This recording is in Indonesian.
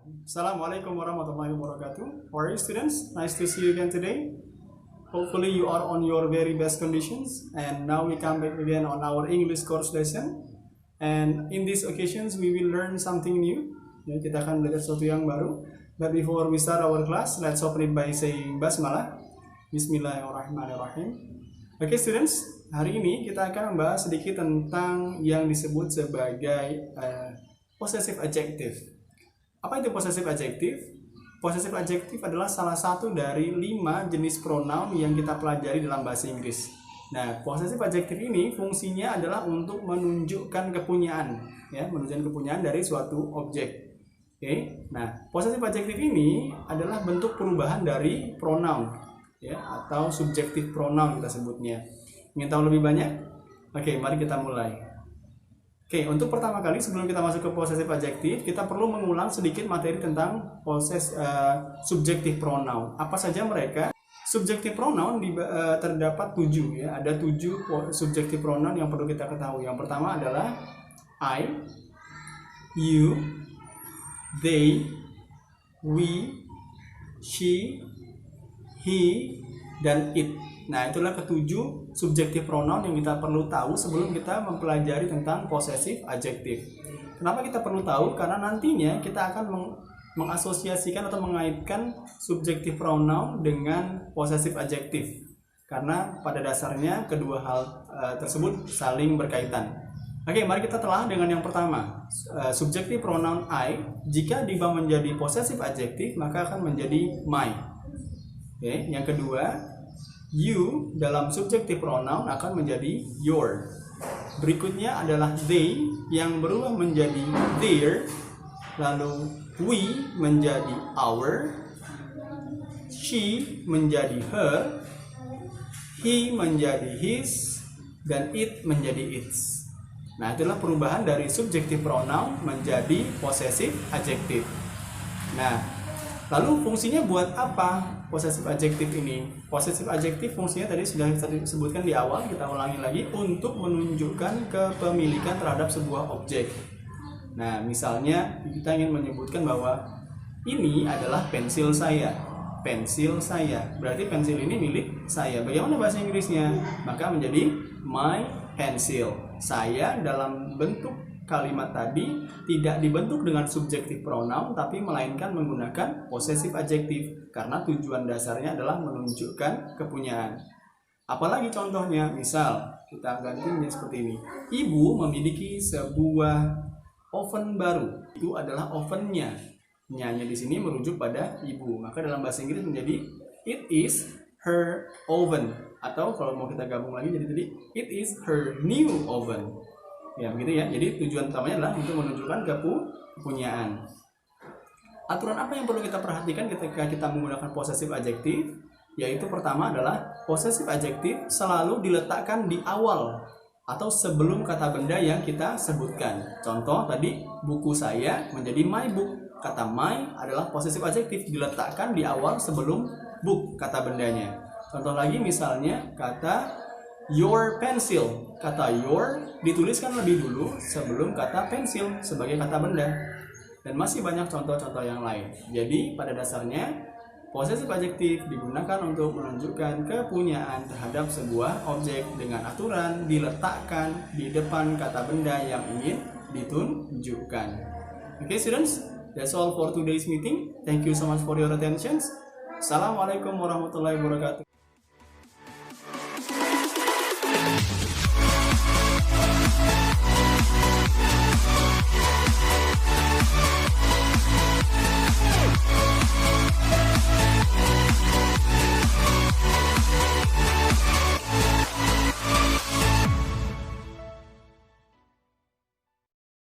Assalamualaikum warahmatullahi wabarakatuh. How are you, students? Nice to see you again today. Hopefully you are on your very best conditions. And now we come back again on our English course lesson. And in these occasions we will learn something new. Ya, kita akan belajar sesuatu yang baru. But before we start our class, let's open it by saying Basmalah. Bismillahirrahmanirrahim. Okay, students, hari ini kita akan membahas sedikit tentang yang disebut sebagai possessive adjective. Apa itu possessive adjective? Possessive adjective adalah salah satu dari 5 jenis pronoun yang kita pelajari dalam bahasa Inggris. Nah, possessive adjective ini fungsinya adalah untuk menunjukkan kepunyaan, ya, menunjukkan kepunyaan dari suatu objek. Oke. Nah, possessive adjective ini adalah bentuk perubahan dari pronoun, ya, atau subjective pronoun kita sebutnya. Ingin tahu lebih banyak? Oke, mari kita mulai. Oke, untuk pertama kali sebelum kita masuk ke possessive adjective, kita perlu mengulang sedikit materi tentang subjective pronoun. Apa saja mereka? Subjective pronoun terdapat 7, ya. Ada 7 subjective pronoun yang perlu kita ketahui. Yang pertama adalah I, you, they, we, she, he, dan it. Nah, itulah ketujuh subjective pronoun yang kita perlu tahu sebelum kita mempelajari tentang possessive adjective. Kenapa kita perlu tahu? Karena nantinya kita akan mengasosiasikan atau mengaitkan subjective pronoun dengan possessive adjective. Karena pada dasarnya kedua hal tersebut saling berkaitan. Oke, mari kita telah dengan yang pertama. Subjective pronoun I, jika diubah menjadi possessive adjective, maka akan menjadi my. Oke, yang kedua, you dalam subjective pronoun akan menjadi your. Berikutnya adalah they yang berubah menjadi their. Lalu we menjadi our. She menjadi her. He menjadi his. Dan it menjadi its. Nah, itulah perubahan dari subjective pronoun menjadi possessive adjective. Nah, lalu fungsinya buat apa possessive adjective ini? Possessive adjective fungsinya tadi sudah kita sebutkan di awal, kita ulangi lagi, untuk menunjukkan kepemilikan terhadap sebuah objek. Nah, misalnya kita ingin menyebutkan bahwa ini adalah pensil saya. Pensil saya. Berarti pensil ini milik saya. Bagaimana bahasa Inggrisnya? Maka menjadi my pencil. Saya dalam bentuk kalimat tadi tidak dibentuk dengan subjective pronoun, tapi melainkan menggunakan possessive adjective karena tujuan dasarnya adalah menunjukkan kepunyaan. Apalagi contohnya, misal kita ganti menjadi seperti ini. Ibu memiliki sebuah oven baru. Itu adalah ovennya. Nya di sini merujuk pada ibu. Maka dalam bahasa Inggris menjadi it is her oven. Atau kalau mau kita gabung lagi jadi tadi it is her new oven. Ya, begitu ya. Jadi tujuan utamanya adalah untuk menunjukkan kepunyaan. Aturan apa yang perlu kita perhatikan ketika kita menggunakan possessive adjective? Yaitu pertama adalah possessive adjective selalu diletakkan di awal atau sebelum kata benda yang kita sebutkan. Contoh tadi, buku saya menjadi my book. Kata my adalah possessive adjective, diletakkan di awal sebelum book kata bendanya. Contoh lagi misalnya kata your pencil. Kata your dituliskan lebih dulu sebelum kata pencil sebagai kata benda. Dan masih banyak contoh-contoh yang lain. Jadi pada dasarnya possessive adjective digunakan untuk menunjukkan kepunyaan terhadap sebuah objek dengan aturan diletakkan di depan kata benda yang ingin ditunjukkan. Okay, students, that's all for today's meeting. Thank you so much for your attention. Assalamualaikum warahmatullahi wabarakatuh.